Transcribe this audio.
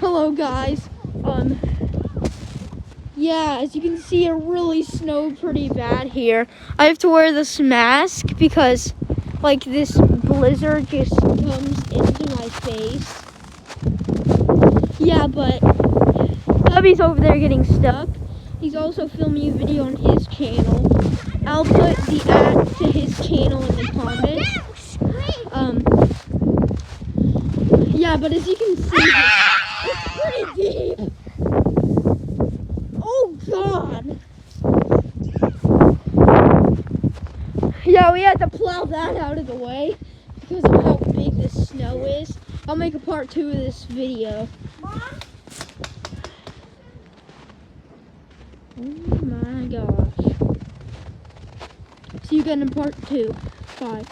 Hello guys. Yeah, as you can see, it really snowed pretty bad here. I have to wear this mask because like this blizzard just comes into my face. Yeah, but Bubby's over there getting stuck. He's also filming a video on his channel. I'll put the ad to his channel in the comments. Yeah, but as you can see, it's pretty deep. Oh God! Yeah, we had to plow that out of the way because of how big this snow is. I'll make a part 2 of this video. Mom? Oh my gosh. See you again in part 2. Bye.